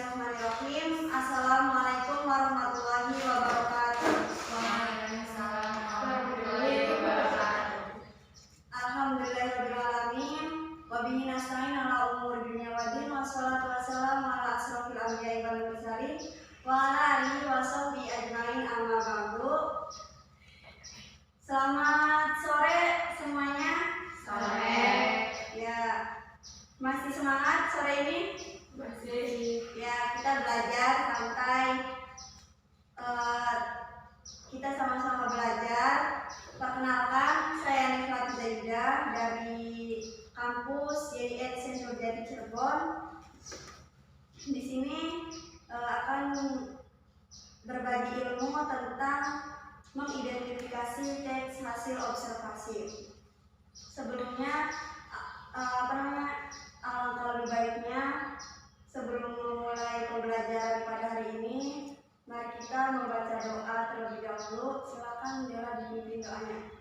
Bismillahirrahmanirrahim. Assalamualaikum warahmatullahi wabarakatuh. Waalaikumsalam warahmatullahi wabarakatuh. Alhamdulillahirabbil alamin. Wa bihi nasta'in ala umuri dunya waddin. Wassalatu wassalamu ala asrofil anbiya'i wal mursalin wa ala alihi wa sahbihi ajmain, amma ba'du. Selamat sore semuanya. Sore. Ya, masih semangat sore ini? Masih. Ya, kita belajar sampai kita sama-sama belajar. Perkenalkan, saya Niflat Zaidah dari kampus YIN Sentul Jati Cirebon. Di sini akan berbagi ilmu tentang mengidentifikasi teks hasil observasi. Sebelumnya, alangkah lebih baiknya sebelum memulai pembelajaran pada hari ini, mari kita membaca doa terlebih dahulu. Silakan Dela dipimpin doanya.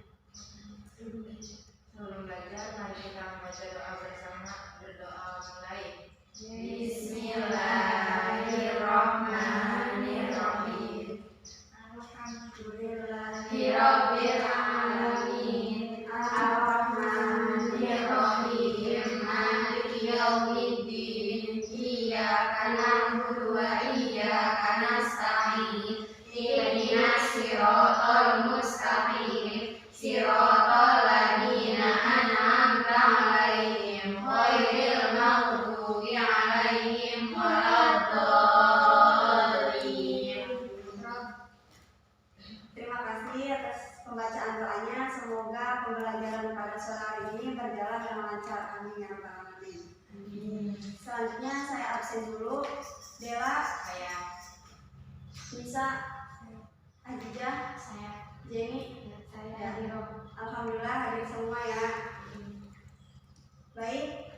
Sebelum belajar, mari kita membaca doa bersama. Berdoa mulai. Bismillahirrahmanirrahim. Alhamdulillahirabbil alamin. Ar-Rahmanir-Rahim. Maliki yaumiddin. Iyyaka na'budu wa iyyaka nasta'in. Ihdinas siratal mustaqim. Siratal ladzina an'amta 'alaihim ghairil maghdubi 'alaihim waladdallin. Terima kasih atas pembacaan doanya. Semoga pembelajaran pada sore hari ini berjalan dengan lancar. Amin ya rabbal alamin. Selanjutnya saya absen dulu. Dela, Saya. Nisa, Ajijah, Saya. Jenny, Saya. alhamdulillah hadir semua ya. Baik,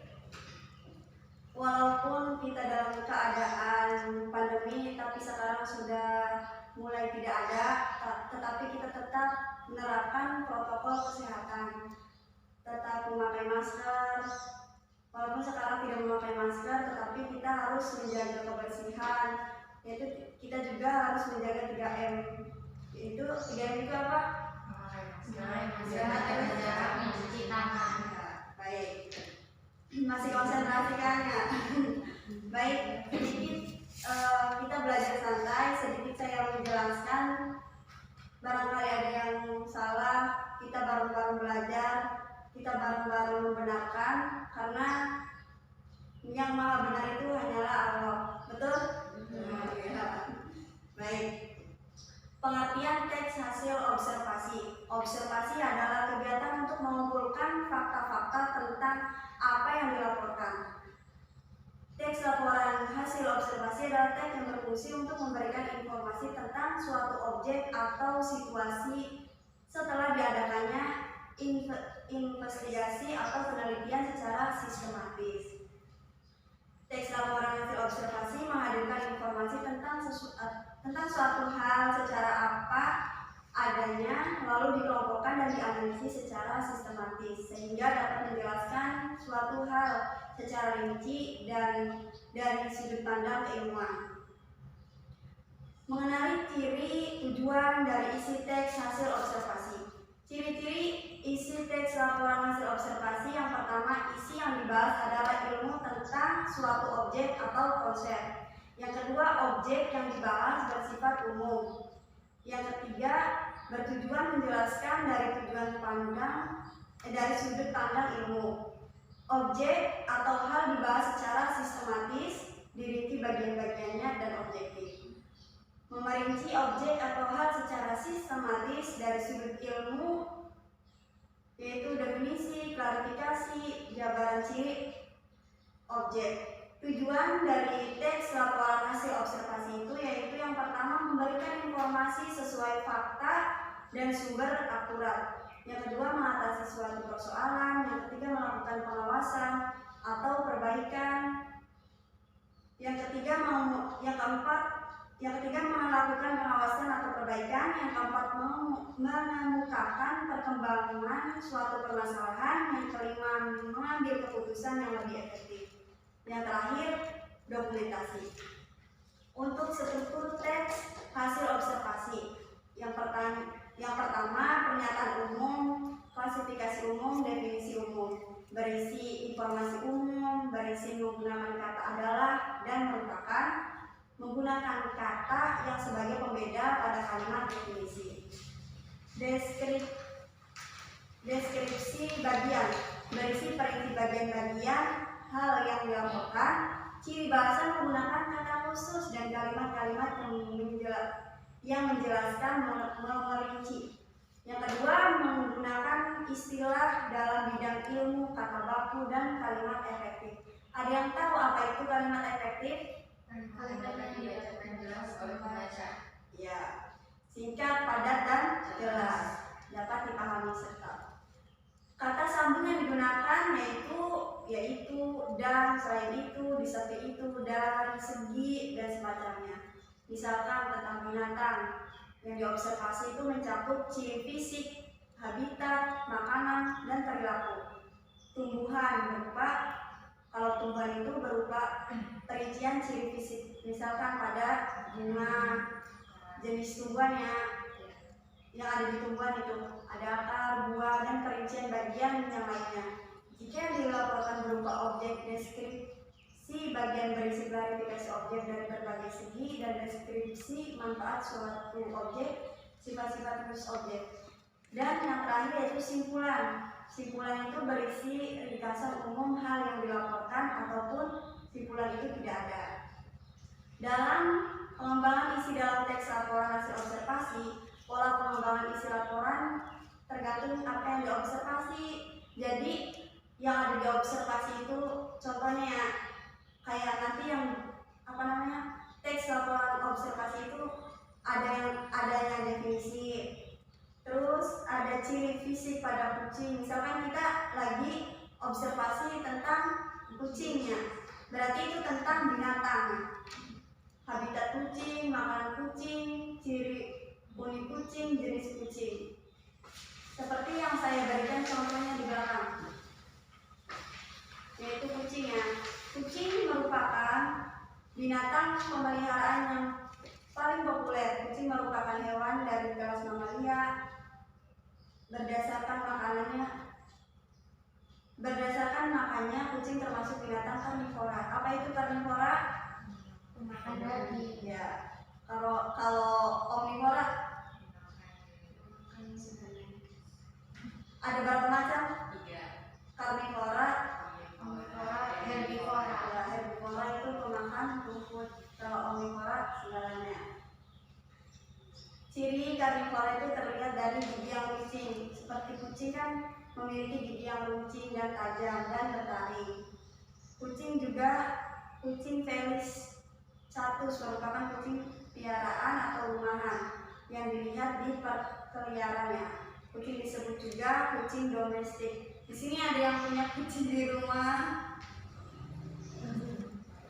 walaupun kita dalam keadaan pandemi, tapi sekarang sudah mulai tidak ada, tetapi kita tetap menerapkan protokol kesehatan, tetap memakai masker. Walaupun sekarang tidak memakai masker, tetapi kita harus menjaga kebersihan, yaitu kita juga harus menjaga 3M. Itu 3M itu apa? Menjaga jarak, mencuci tangan. Baik, masih konsentrasi kan ya? Baik, sedikit kita belajar santai, sedikit saya menjelaskan. Barangkali ada yang salah, kita bareng-bareng belajar, kita bareng-bareng membenarkan, karena yang maha benar itu hanyalah Allah. Betul? Ya. Baik. Pengertian teks hasil observasi. Observasi adalah kegiatan untuk mengumpulkan fakta-fakta tentang apa yang dilaporkan. Teks laporan hasil observasi adalah teks yang berfungsi untuk memberikan informasi tentang suatu objek atau situasi setelah diadakannya investigasi atau penelitian secara sistematis. Teks laporan hasil observasi menghadirkan informasi tentang suatu hal secara apa adanya, lalu dikelompokkan dan dianalisis secara sistematis sehingga dapat menjelaskan suatu hal secara rinci dan dari sudut pandang keilmuan. Mengenali ciri tujuan dari isi teks hasil observasi. Ciri-ciri isi teks laporan hasil observasi: yang pertama, isi yang dibahas adalah ilmu tentang suatu objek atau konsep. Yang kedua, objek yang dibahas bersifat umum. Yang ketiga, bertujuan menjelaskan dari sudut pandang ilmu. Objek atau hal dibahas secara sistematis, dirinci bagian-bagiannya dan objektif. Memerinci objek atau hal secara sistematis dari sudut ilmu, yaitu definisi, klarifikasi, jabaran ciri objek. Tujuan dari teks laporan hasil observasi itu yaitu yang pertama, memberikan informasi sesuai fakta dan sumber akurat. Yang kedua, mengatasi suatu persoalan. Yang ketiga, melakukan pengawasan atau perbaikan. Yang ketiga, melakukan pengawasan atau perbaikan. Yang keempat, menemukan perkembangan suatu permasalahan. Yang kelima, mengambil keputusan yang lebih efektif. Yang terakhir, dokumentasi. Untuk struktur teks hasil observasi, yang pertama pernyataan umum, klasifikasi umum, definisi umum, berisi informasi umum, berisi menggunakan kata adalah dan merupakan, menggunakan kata yang sebagai pembeda pada kalimat definisi. Deskripsi bagian, berisi perinci bagian-bagian hal yang dilaporkan, ciri bahasa menggunakan kata khusus dan kalimat-kalimat yang menjelaskan merinci. Yang kedua, menggunakan istilah dalam bidang ilmu, kata baku, dan kalimat efektif. Ada yang tahu apa itu kalimat efektif? Kalimat yang dibacakan jelas oleh pembaca. Ya, singkat, padat, dan jelas, dapat dipahami serta. Kata sambung yang digunakan yaitu dan, selain itu, di samping itu, dari, segi, dan semacamnya. Misalkan tentang binatang yang diobservasi itu mencakup ciri fisik, habitat, makanan, dan perilaku. Tumbuhan berupa, kalau tumbuhan itu berupa perincian ciri fisik, misalkan pada bunga, jenis tumbuhannya yang ada di tumbuhan itu, ada akar, buah, dan perincian bagian yang lainnya. Jika yang dilaporkan berupa objek deskripsi, bagian berisi klarifikasi objek dari berbagai segi, dan deskripsi manfaat suatu objek, sifat-sifat khusus objek. Dan yang terakhir yaitu simpulan. Simpulan itu berisi ringkasan umum hal yang dilaporkan ataupun simpulan itu tidak ada. Dalam pengembangan isi dalam teks laporan hasil observasi, pola pengembangan isi laporan tergantung apa yang diobservasi. Jadi yang ada di observasi itu contohnya ya, kayak nanti yang teks laporan observasi itu adanya definisi, terus ada ciri fisik pada kucing. Misalkan kita lagi observasi tentang kucingnya, berarti itu tentang binatang, habitat kucing, makanan kucing, ciri unik kucing, jenis kucing. Seperti yang saya berikan contohnya di belakang, yaitu kucingnya. Kucing merupakan binatang pemeliharaan yang paling populer. Kucing merupakan hewan dari kelas mamalia. Berdasarkan makannya, kucing termasuk binatang karnivora. Apa itu karnivora? Pemakan daging. Ya. Kalau omnivora ada berapa macam? 3. Karnivora, Herbivora. Ya, herbivora itu pemakan rumput. Kalau omnivora segalanya. Ciri karnivora itu terlihat dari gigi yang runcing. Seperti kucing kan memiliki gigi yang runcing dan tajam dan bertaring. Kucing Felis catus merupakan kucing piaraan atau rumahan yang dilihat di perkeliarannya. Kucing disebut juga kucing domestik. Di sini ada yang punya kucing di rumah.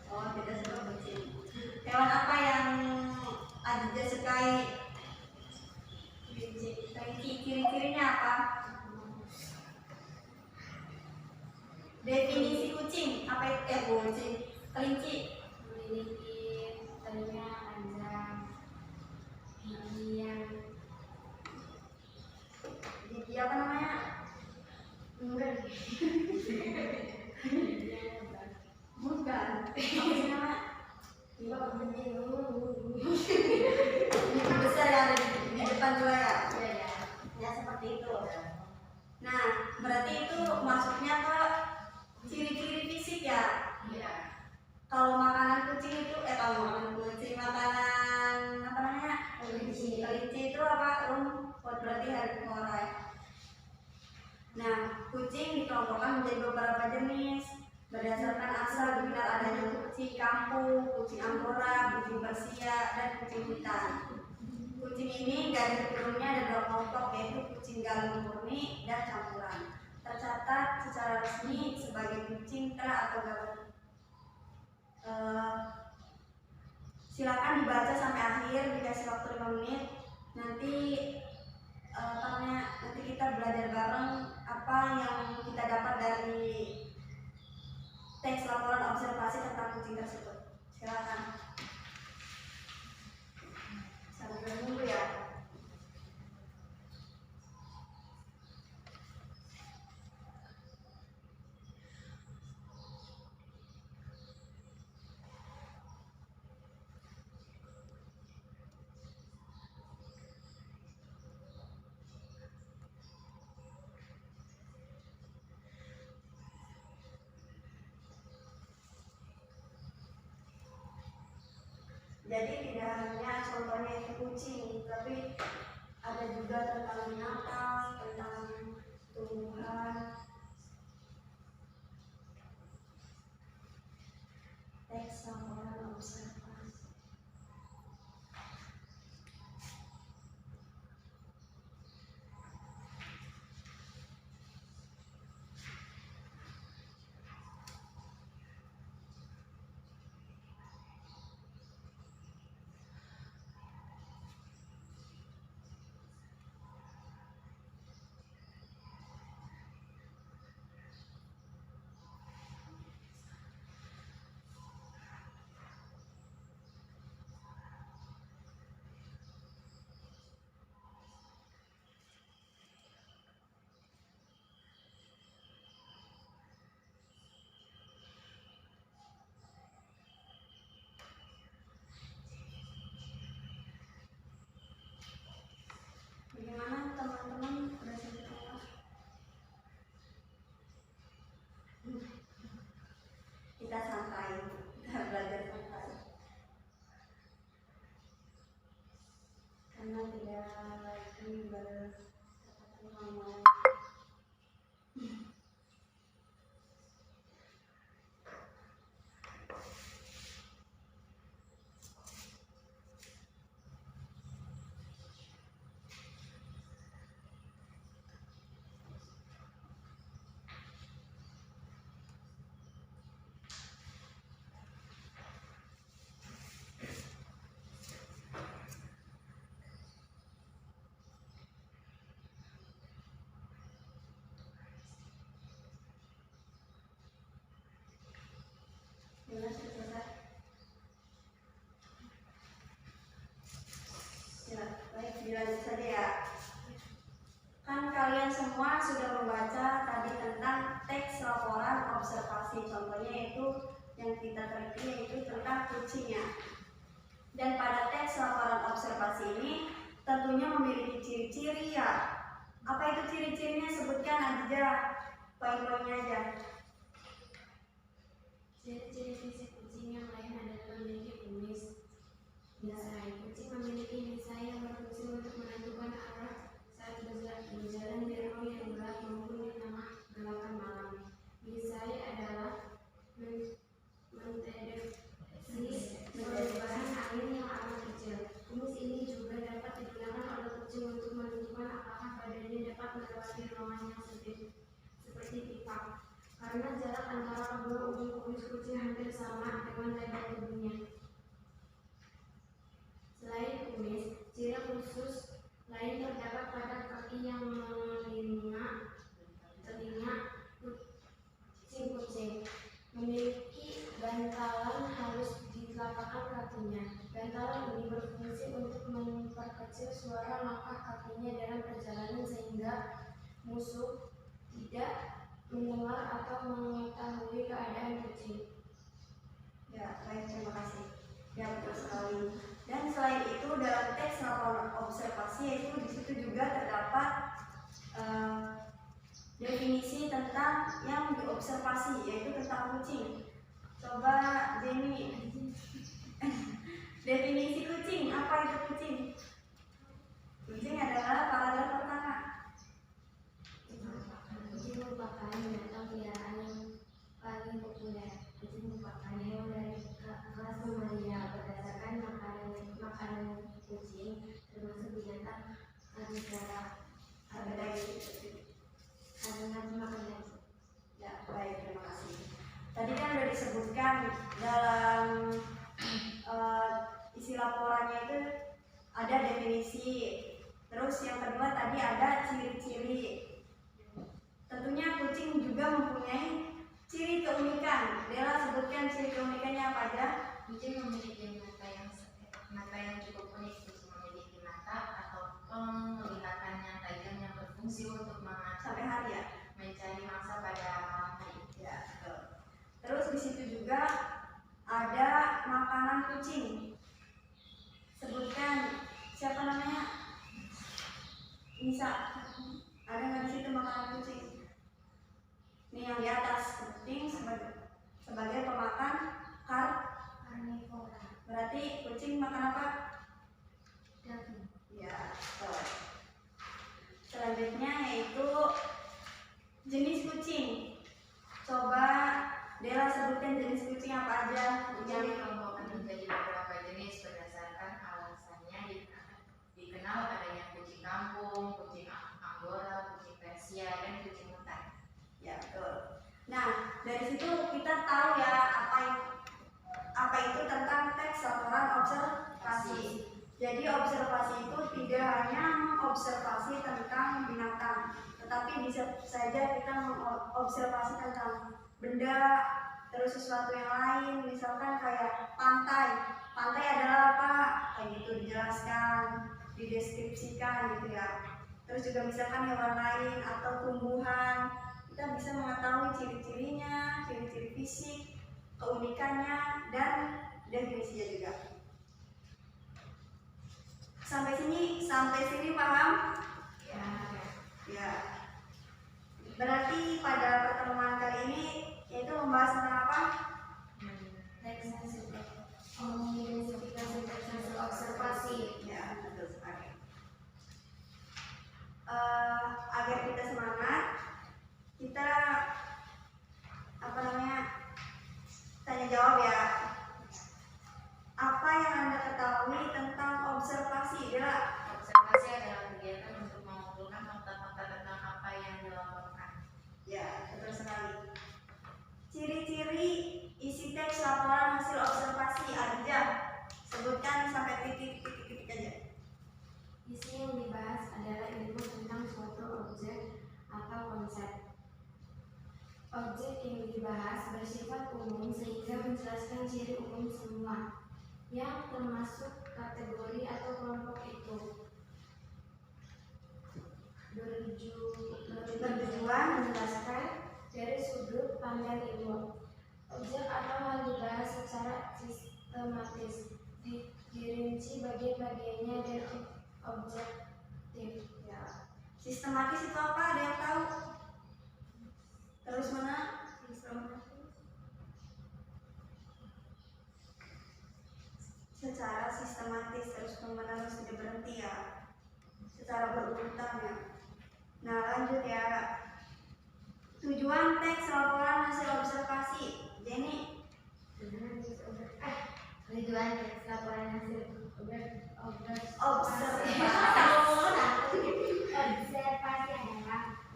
Oh, tidak suka kucing. Hewan apa yang Aditya sukai? Ciri-cirinya apa? Definisi kucing. Apa itu? Kucing. Kelinci. Memiliki telinga panjang, gigi apa namanya? enggak. Bukan. Apa sih nama? Ini besar yang ada di depan juga ya? Iya. Ya seperti itu. Nah, berarti itu masuknya ke ciri-ciri fisik ya? Iya. Kalau makanan kucing itu, makanan apa namanya? Kelinci itu apa? Rumput, berarti herbivora ya. Nah, kucing dikelompokkan menjadi beberapa jenis berdasarkan asal dikenal adanya kucing kampung, kucing Angora, kucing Persia, dan kucing hutan. Kucing ini garis turunnya ada 2 kelompok, yaitu kucing galung murni dan campuran. Tercatat secara resmi sebagai kucing tra atau galung. Silakan dibaca sampai akhir, dikasih waktu 5 menit. Nanti kita belajar bareng apa yang kita dapat dari teks laporan observasi tentang kucing tersebut. Silakan. Jadi tidak hanya contohnya itu kucing, tapi ada juga tentang binatang, tentang tumbuhan. Teks laporan observasi. Bagaimana teman-teman udah sampai kelas? Kita santai, kita belajar santai. Karena tidak lagi berkata-kata. Jelas selesai. Ya, baik, dilanjut saja ya. Kan kalian semua sudah membaca tadi tentang teks laporan observasi. Contohnya itu yang kita teliti yaitu tentang kucingnya. Dan pada teks laporan observasi ini tentunya memiliki ciri-ciri ya. Apa itu ciri-cirinya? Sebutkan aja, poin-poinnya aja. Ciri-ciri fisik kucing yang lain adalah memiliki kumis. Misalnya, kucing memiliki misai yang berfungsi untuk menentukan arah saat berjalan di ruang yang gelap maupun di tengah gelapan malam. Misai adalah mendeteksi perubahan angin yang amat kecil. Kumis ini juga dapat digunakan oleh kucing untuk menentukan apakah badannya dapat melewati ruangan yang sempit, seperti pipa. Karena jarak antara kedua ujung kumis kucing hampir sama dengan lebar tubuhnya. Selain kumis, ciri khusus lain terdapat pada kaki yang telinga kucing memiliki bantalan halus di telapak kakinya. Bantalan ini berfungsi untuk memperkecil suara langkah kakinya dalam perjalanan sehingga musuh tidak mendengar atau mengetahui keadaan kucing. Ya, baik, terima kasih. Ya, betul sekali. Dan selain itu dalam teks laporan observasi itu di situ juga terdapat definisi tentang yang diobservasi, yaitu tentang kucing. Coba Jenny, definisi kucing, apa itu kucing? Kucing adalah paragraf pertama. Kucing merupakan binatang peliharaan yang paling populer. Kucing merupakan hewan dari kelas mamalia. Berdasarkan makanan kucing termasuk binatang karnivora. Ya, baik, terima kasih. Tadi kan sudah disebutkan dalam isi laporannya itu ada definisi. Terus yang kedua tadi ada ciri-ciri. Tentunya kucing juga mempunyai ciri keunikan. Dela, sebutkan ciri keunikannya apa aja? Kucing memiliki mata yang cukup unik. Kucing memiliki mata atau penglihatan yang tajam yang berfungsi untuk Sampai hari ya? mencari mangsa pada malam hari. Ya, betul. Terus di situ juga ada makanan kucing. Sebutkan siapa namanya? Nisa. Ada nggak di situ makanan kucing? Ini yang di atas, kucing sebagai pemakan karnivora. Berarti kucing sebutkan jenis kucing apa aja. Kucing dikelompokkan menjadi beberapa jenis berdasarkan alasannya. Dikenal adanya kucing kampung, kucing Anggora, kucing Persia, dan kucing hutan. Ya, betul. Nah, dari situ kita tahu ya apa itu tentang teks laporan observasi. Jadi observasi itu tidak hanya mengobservasi tentang binatang, tetapi bisa saja kita mengobservasi tentang benda, terus sesuatu yang lain, misalkan kayak pantai. Pantai adalah apa? Kayak gitu dijelaskan, dideskripsikan gitu ya. Terus juga misalkan hewan lain atau tumbuhan, kita bisa mengetahui ciri-cirinya, ciri-ciri fisik, keunikannya, dan definisinya juga. Sampai sini paham? Ya. Berarti pada pertemuan kali ini yaitu membahas tentang apa? Mengidentifikasi teks hasil observasi. Ya, betul sekali. Agar kita semangat, kita tanya jawab ya. Apa yang Anda ketahui tentang observasi? Bella? Observasi adalah kegiatan untuk mengumpulkan fakta-fakta tentang apa yang dilaporkan. Ya, betul sekali. Ciri-ciri isi teks laporan hasil observasi aja. Sebutkan sampai titik-titik aja. Isi yang dibahas adalah ilmu tentang suatu objek atau konsep. Objek yang dibahas bersifat umum sehingga menjelaskan ciri umum semua yang termasuk kategori atau kelompok itu. Bertujuan menjelaskan dari sudut pandang ilmu. Objek atau hal dibahas secara sistematis, dirinci bagian-bagiannya dan objektif. Ya. Sistematis itu apa? Ada yang tahu? Terus mana? Secara sistematis terus menerus tidak berhenti ya. Secara berurutan ya. Nah, lanjut ya. Tujuan teks laporan hasil observasi. Jenny. Tujuan teks laporan hasil Observasi. observasi adalah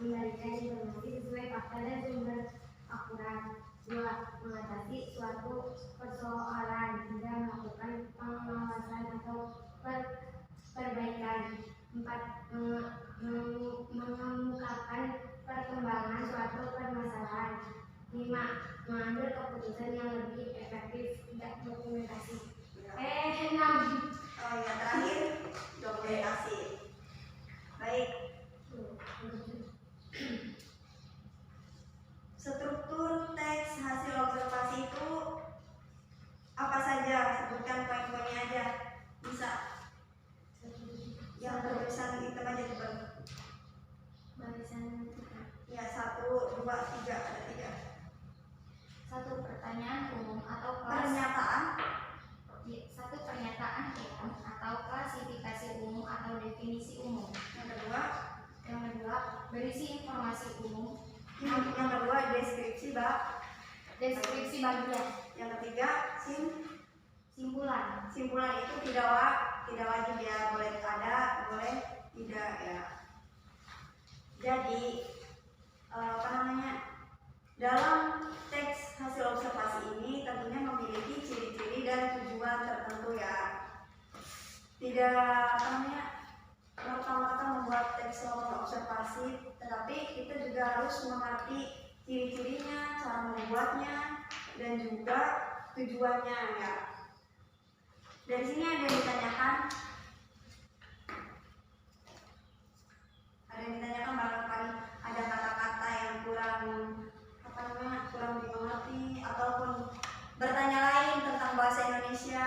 memberikan informasi sesuai fakta dan sumber akurat. 2. Mengatasi suatu persoalan. 3. Melakukan pengawasan atau perbaikan. 4. Mengemukakan perkembangan suatu permasalahan. 5. Mengambil keputusan yang lebih efektif. Tidak dokumentasi. 6. Oh ya, terakhir dokumentasi. Baik. Struktur teks hasil observasi itu apa saja? Sebutkan poin-poinnya aja. Bisa. Yang berurusan hitam aja coba. Barisan. Ya, 1, 2, 3, ada 3. 1. Pertanyaan umum atau Pernyataan. 1. Pernyataan umum atau klasifikasi umum atau definisi umum. Yang kedua, Berisi informasi umum. yang kedua deskripsi Deskripsi bagian. Yang ketiga Simpulan. simpulan itu tidak wajib ya, boleh ada, boleh tidak ya. Jadi dalam teks hasil observasi ini tentunya memiliki ciri-ciri dan tujuan tertentu ya. Tidak merta-merta membuat teks laporan observasi, tetapi kita juga harus mengerti ciri-cirinya, cara membuatnya, dan juga tujuannya ya. Dari sini ada yang ditanyakan? Ada yang ditanyakan barangkali ada kata-kata yang kurang dimengerti ataupun bertanya lain tentang bahasa Indonesia.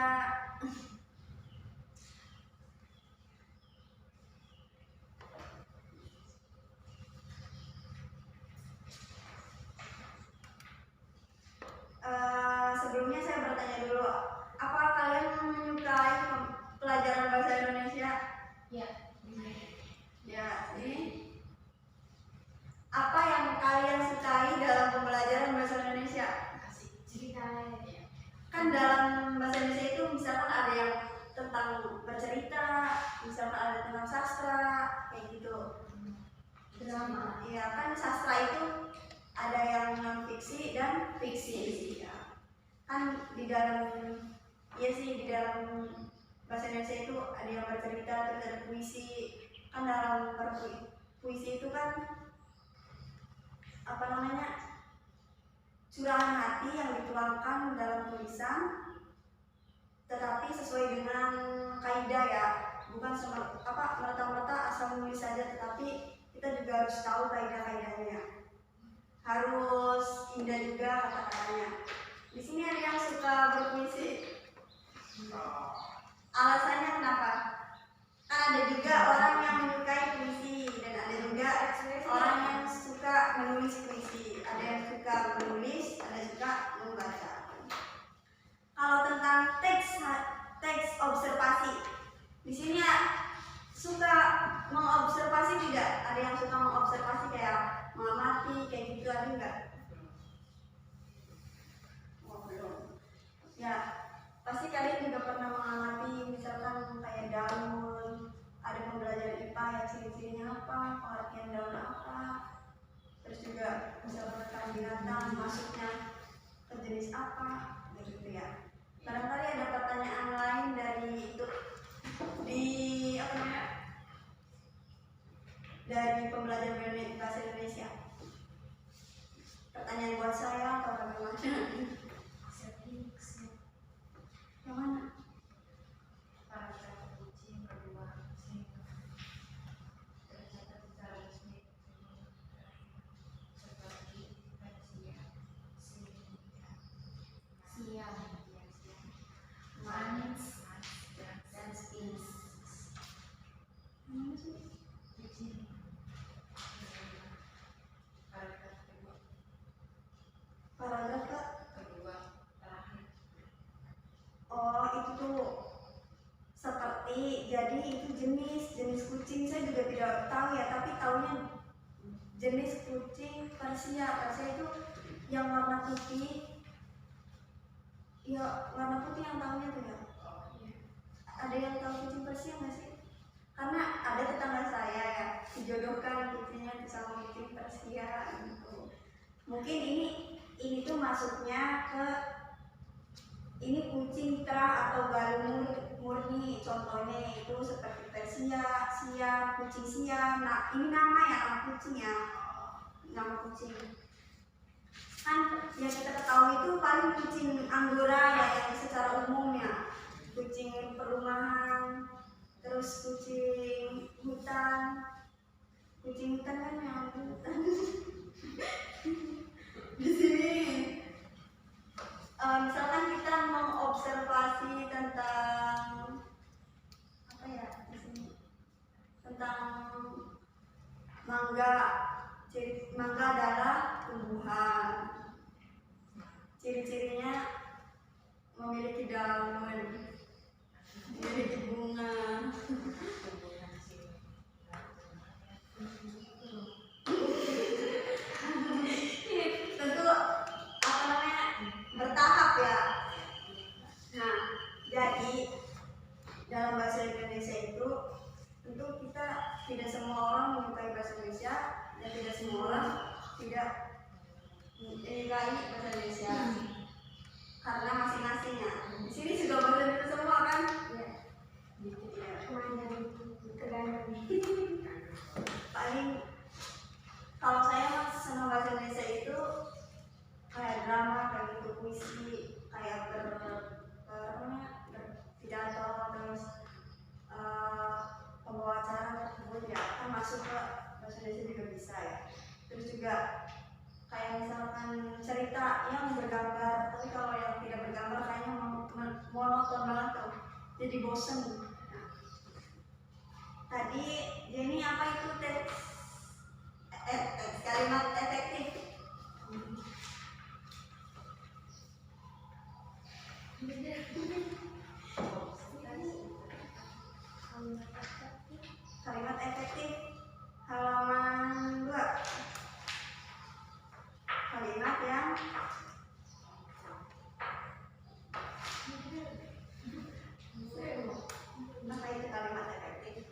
Sebelumnya saya bertanya dulu, apa kalian menyukai pelajaran bahasa Indonesia? Ya. Ya, ini sama ya kan sastra itu ada yang non fiksi dan fiksi ya. Kan di dalam iya sih di dalam bahasa Indonesia itu ada yang bercerita, terus ada puisi. Kan dalam puisi itu kan apa namanya curahan hati yang dituangkan dalam tulisan, tetapi sesuai dengan kaidah ya, bukan merta-merta asal nulis saja, tetapi kita juga harus tahu kaidah-kaidahnya, harus indah juga kata-katanya. Di sini ada yang suka berpuisi. Alasannya kenapa? Kan ada juga orang yang menyukai puisi dan ada juga orang yang suka menulis puisi. Ada yang suka menulis, ada yang suka membaca. Kalau tentang teks observasi, di sini ya, suka mengobservasi tidak? Ada yang suka mengobservasi kayak mengamati kayak gitu, ada enggak? Oh, belum. Ya, pasti kalian juga pernah mengamati misalkan kayak daun, ada pembelajaran IPA ya ciri-cirinya apa, pengertian daun apa, terus juga misalkan binatang masuknya ke jenis apa, gitu ya. Barangkali ada pertanyaan lain dari itu di apa namanya dari pembelajaran bahasa Indonesia. Pertanyaan buat saya atau bagaimana? Yang mana? Paragraf kucing kedua tercatat secara resmi seperti siang, manis, dan spins. Kucing. Paragraf kedua. Paragraf Kedua terakhir. oh itu tuh seperti jadi itu jenis kucing saya juga tidak tahu ya, tapi tahunya jenis kucing Persia itu yang warna putih ya, warna putih yang tahunya tuh ya. Ada yang tahu kucing Persia nggak sih? Karena ada tetangga saya ya dijodohkan kucingnya sama kucing Persia gitu. Mungkin ini tuh masuknya ke ini kucing terah atau galung murni, contohnya itu seperti Persia, Siam, kucing Siam. Nah ini nama ya, nama kucing ya, nama kucing. Kan yang kita ketahui itu paling kucing Anggora ya yang secara umumnya, kucing perumahan, terus kucing hutan kan yang hutan. Di sini misalkan kita mengobservasi tentang apa ya di sini tentang mangga, mangga adalah tumbuhan, ciri-cirinya memiliki daun, memiliki bunga. Tentu apa namanya bertahap ya. Nah, jadi dalam bahasa Indonesia itu tentu kita tidak semua orang menyukai bahasa Indonesia dan tidak semua orang tidak menyukai bahasa Indonesia karena masing-masingnya. Di sini juga bahasa Indonesia semua kan? Iya. Paling kalau saya senang bahasa Indonesia itu kayak drama, kayak gitu, puisi, kayak berpidato, terus pembawa acara tersebut ya kan masuk ke bahasa Indonesia juga bisa ya. Terus juga kayak misalkan cerita yang bergambar, tapi kalau yang tidak bergambar kayaknya monoton banget tuh, jadi bosen. Nah, tadi Jenny apa itu teks kalimat efektif? Kalimat efektif halaman 2. Kalimat yang apa itu kalimat efektif?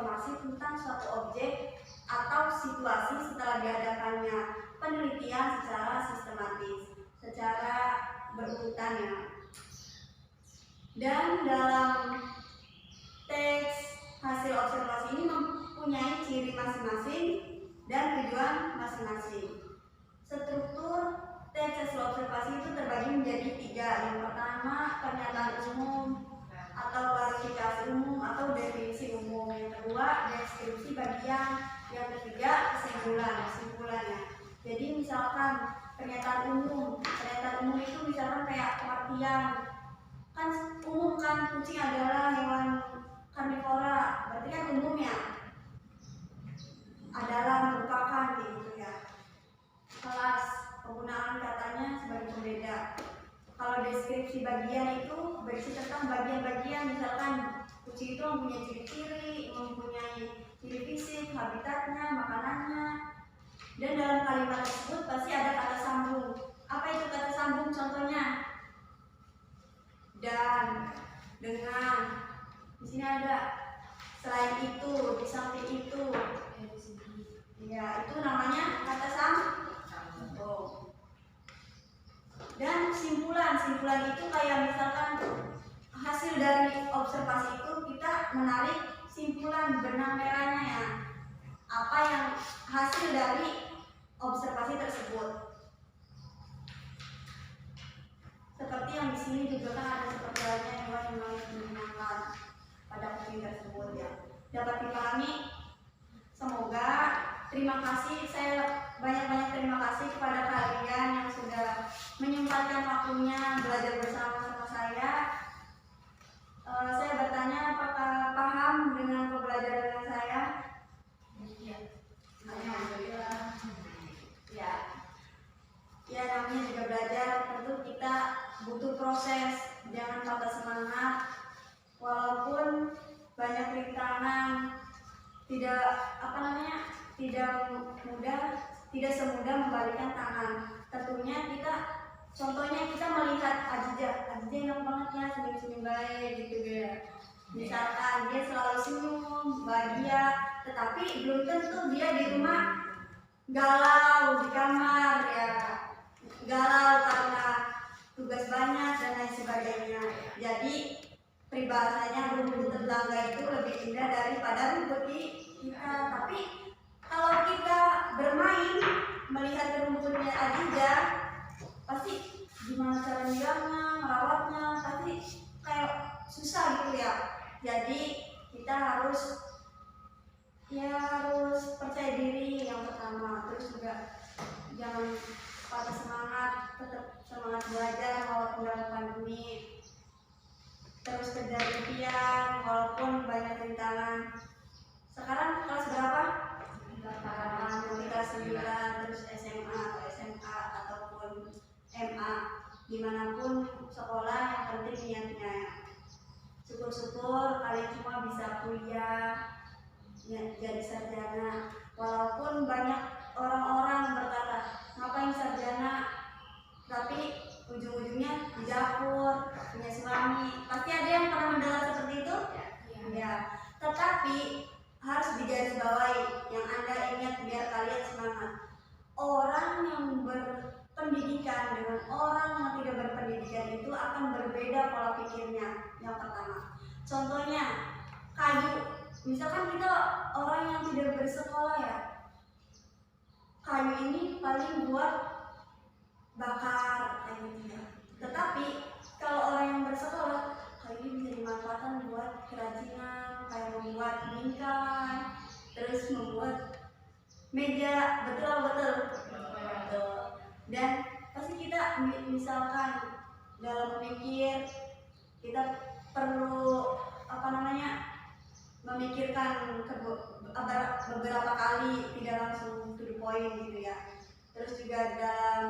informasi tentang suatu objek atau situasi setelah diadakannya penelitian secara sistematis, secara berurutan ya. Dan dalam teks hasil observasi ini mempunyai ciri masing-masing dan tujuan masing-masing. Struktur teks hasil observasi itu terbagi menjadi 3. Yang pertama, pernyataan umum atau klarifikasi umum atau definisi umum. Yang kedua, deskripsi bagian. Yang ketiga, kesimpulannya. Jadi misalkan pernyataan umum itu misalkan kayak pengertian, kan umum kan kucing adalah hewan karnivora, berarti kan umum ya, adalah merupakan gitu ya. Kelas penggunaan katanya sebagai pembeda. Kalau deskripsi bagian itu berisi tentang bagian-bagian, misalkan kucing itu mempunyai ciri-ciri, mempunyai ciri fisik, habitatnya, makanannya. Dan dalam kalimat tersebut pasti ada kata sambung. Apa itu kata sambung? Contohnya dan, dengan. Di sini ada selain itu, di samping itu. Ya, itu namanya kata sambung. Dan simpulan itu kayak misalkan hasil dari observasi itu kita menarik simpulan benang merahnya ya. Apa yang hasil dari observasi tersebut. Seperti yang di sini juga kan ada seperti halnya hewan yang menggunakan pada kucing tersebut ya. Dapat dipahami? Semoga. Terima kasih, saya banyak-banyak terima kasih kepada kalian yang sudah menyempatkan waktunya belajar bersama saya. Saya bertanya apakah paham dengan pembelajaran saya? Iya. Alhamdulillah. Ya. Ya, namanya juga belajar, tentu kita butuh proses, jangan patah semangat. Walaupun banyak rintangan, tidak semudah membalikkan tangan. Tentunya contohnya kita melihat Ajija enak banget ya, senyum-senyum baik gitu ya. Misalkan dia selalu senyum, bahagia, tetapi belum tentu dia di rumah galau di kamar ya, galau karena tugas banyak dan lain sebagainya. Jadi peribahasanya rumput tetangga itu lebih indah daripada rumput kita. Tapi kalau kita bermain melihat rumputnya Ajija, pasti gimana cara menyiramnya, merawatnya, pasti kayak susah gitu ya. Jadi kita harus percaya diri yang pertama, terus juga jangan patah semangat, tetap semangat belajar walaupun dalam pandemi. Terus kejar impian walaupun banyak rintangan. Sekarang kelas berapa? Nanti kelas 9, terus SMA atau SMA ataupun MA, dimanapun sekolah, yang penting niatnya. Syukur-syukur kalian semua bisa kuliah ya, jadi sarjana. Walaupun banyak orang-orang berkata ngapain sarjana, tapi ujung-ujungnya di dapur, punya suami. Pasti ada yang pernah mendengar seperti itu? Ya. Tetapi harus digarisbawahi yang Anda ingat biar kalian semangat. Orang yang berpendidikan dengan orang yang tidak berpendidikan itu akan berbeda pola pikirnya. Yang pertama, contohnya kayu. Misalkan kita orang yang tidak bersekolah ya, kayu ini paling buat bakar kayak gitu ya. Tetapi kalau orang yang bersekolah, kayu ini bisa dimanfaatkan buat kerajinan, kayak membuat bingkai, terus membuat meja. Betul. Dan pasti kita misalkan dalam memikir, kita perlu memikirkan beberapa kali, tidak langsung to the point gitu ya. Terus juga dalam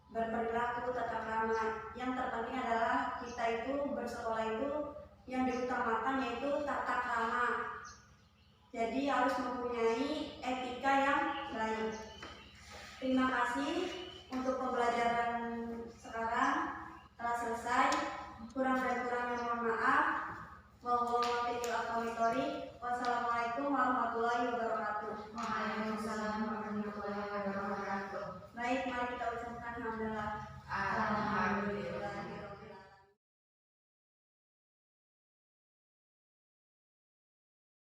berperilaku, tata krama, yang terpenting adalah kita itu bersekolah itu yang diutamakan yaitu tata krama. Jadi harus mempunyai etika yang baik. Terima kasih untuk pembelajaran sekarang telah selesai. Kurang dan kurangnya mohon maaf. Wassalamualaikum warahmatullahi wabarakatuh. Waalaikumsalam warahmatullahi wabarakatuh. Baik, mari kita ucapkan hamdalah. Alhamdulillah.